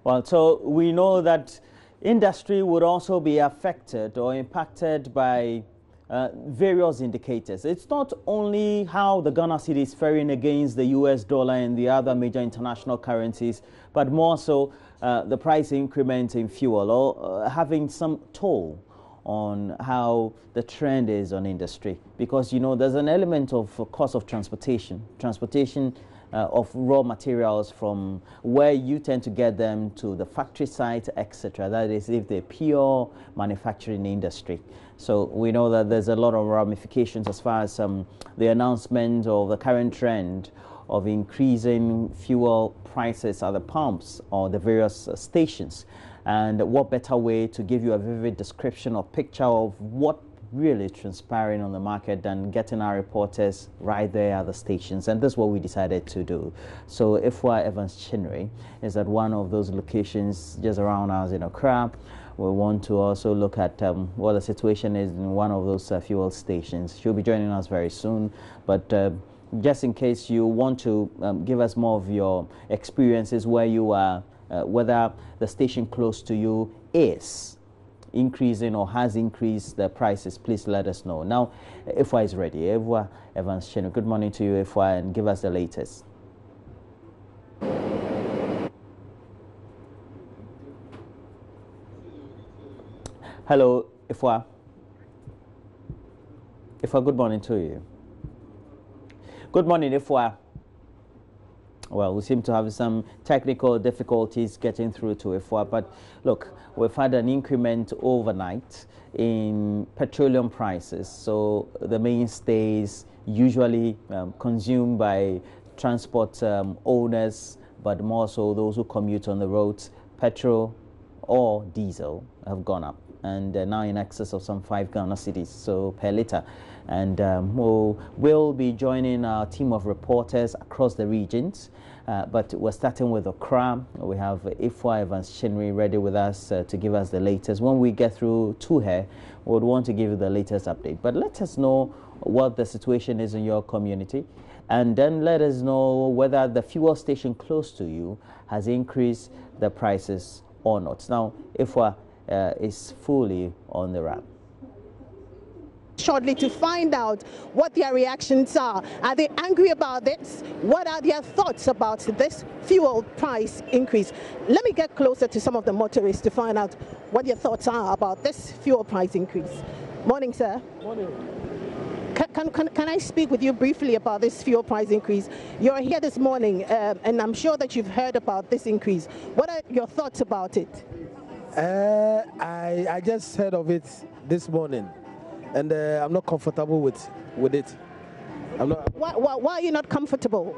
Well, so we know that industry would also be affected or impacted by various indicators. It's not only how the Ghana cedi is faring against the US dollar and the other major international currencies, but more so the price increment in fuel or having some toll on how the trend is on industry. Because, you know, there's an element of cost of transportation of raw materials from where you tend to get them to the factory site, etc. That is, if they're pure manufacturing industry. So we know that there's a lot of ramifications as far as the announcement of the current trend of increasing fuel prices at the pumps or the various stations. And what better way to give you a vivid description or picture of what really transpiring on the market than getting our reporters right there at the stations, and that's what we decided to do. So Ifwa Evans Chinnery is at one of those locations just around us in Accra. We want to also look at what the situation is in one of those fuel stations. She'll be joining us very soon, but just in case you want to give us more of your experiences where you are, whether the station close to you is increasing or has increased the prices, please let us know. Now, Ifwa is ready. Ifwa Evans Chinnery, good morning to you, Ifwa, and give us the latest. Hello, Ifwa. Ifwa, good morning to you. Good morning, Ifwa. Well, we seem to have some technical difficulties getting through to Ifwa, but look, we've had an increment overnight in petroleum prices. So the mainstays usually consumed by transport owners, but more so those who commute on the roads, petrol or diesel have gone up, and now in excess of some 5 Ghana cedis so per liter. And we'll be joining our team of reporters across the regions, but we're starting with Accra. We have Ifwa Evans Chinnery ready with us to give us the latest. When we get through to her, we would want to give you the latest update. But let us know what the situation is in your community, and then let us know whether the fuel station close to you has increased the prices or not. Now, Ifwa is fully on the wrap. Shortly to find out what their reactions are. Are they angry about this? What are their thoughts about this fuel price increase? Let me get closer to some of the motorists to find out what their thoughts are about this fuel price increase. Morning, sir. Morning. Can I speak with you briefly about this fuel price increase? You're here this morning, and I'm sure that you've heard about this increase. What are your thoughts about it? I just heard of it this morning, and I'm not comfortable with it. I'm not. Why are you not comfortable?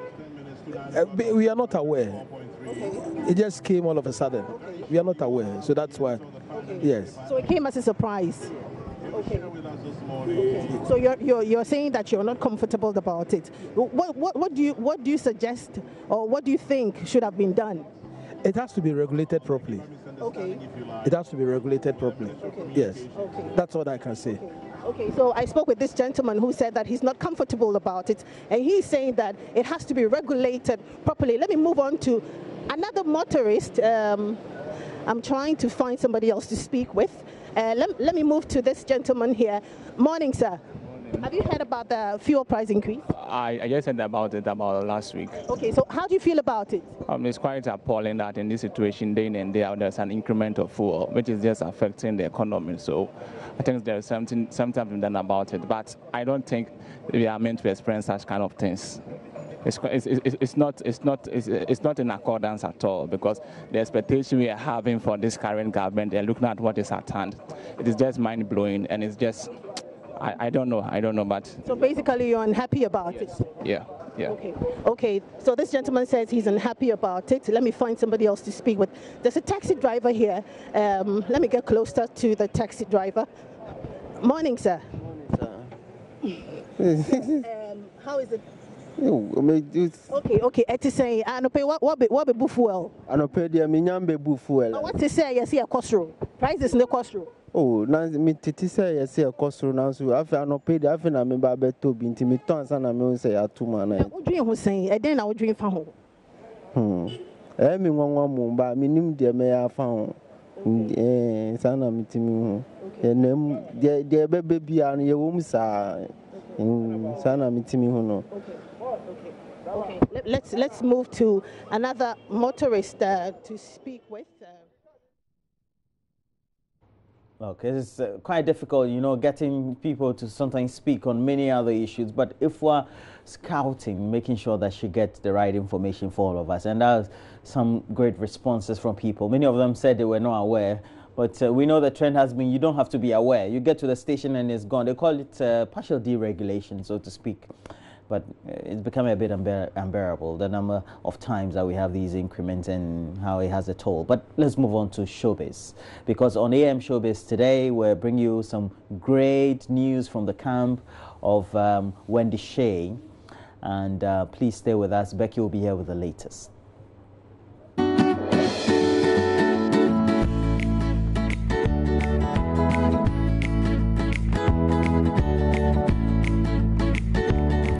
We are not aware. It just came all of a sudden. We are not aware, so that's why. Yes. So it came as a surprise. Okay. So you're saying that you're not comfortable about it. What do you suggest, or what do you think should have been done? It has to be regulated properly. Okay. It has to be regulated properly. Okay. Yes. Okay. That's what I can say. Okay, so I spoke with this gentleman who said that he's not comfortable about it, and he's saying that it has to be regulated properly. Let me move on to another motorist. I'm trying to find somebody else to speak with. Let me move to this gentleman here. Morning, sir. Morning. Have you heard about the fuel price increase? I just heard about it about last week. Okay, so how do you feel about it? It's quite appalling that in this situation, day in and day out, there's an increment of fuel, which is just affecting the economy. So I think there's something been done about it, but I don't think we are meant to experience such kind of things. It's not in accordance at all, because the expectation we are having for this current government, they're looking at what is at hand. It is just mind-blowing, and it's just, I don't know, but... So basically you're unhappy about it? Yeah. Okay, so this gentleman says he's unhappy about it. Let me find somebody else to speak with. There's a taxi driver here. Let me get closer to the taxi driver. Morning, sir. Morning, sir. How is it? Okay. Eti say anope what be fuel? Anope dia minyambe bu fuel. What to say yes here cost prices no cost. Oh, na me titi say yes here cost na so afi anope dia afi na me ba beto bi nti me ton ansa na me say atuma na. What dream who say? E den na what dream fa ho? Me nwanwa mu ba me nim de me afa ho sana mitimi ho enem de bebe bia no ye wom sa sana mitimi ho no. Okay, let's move to another motorist to speak with. Okay, it's quite difficult, you know, getting people to sometimes speak on many other issues. But if we're scouting, making sure that she gets the right information for all of us, and there's some great responses from people. Many of them said they were not aware. But we know the trend has been you don't have to be aware. You get to the station and it's gone. They call it partial deregulation, so to speak. But it's becoming a bit unbearable, the number of times that we have these increments and how it has a toll. But let's move on to showbiz, because on AM Showbiz today, we'll bring you some great news from the camp of Wendy Shea. And please stay with us. Becky will be here with the latest.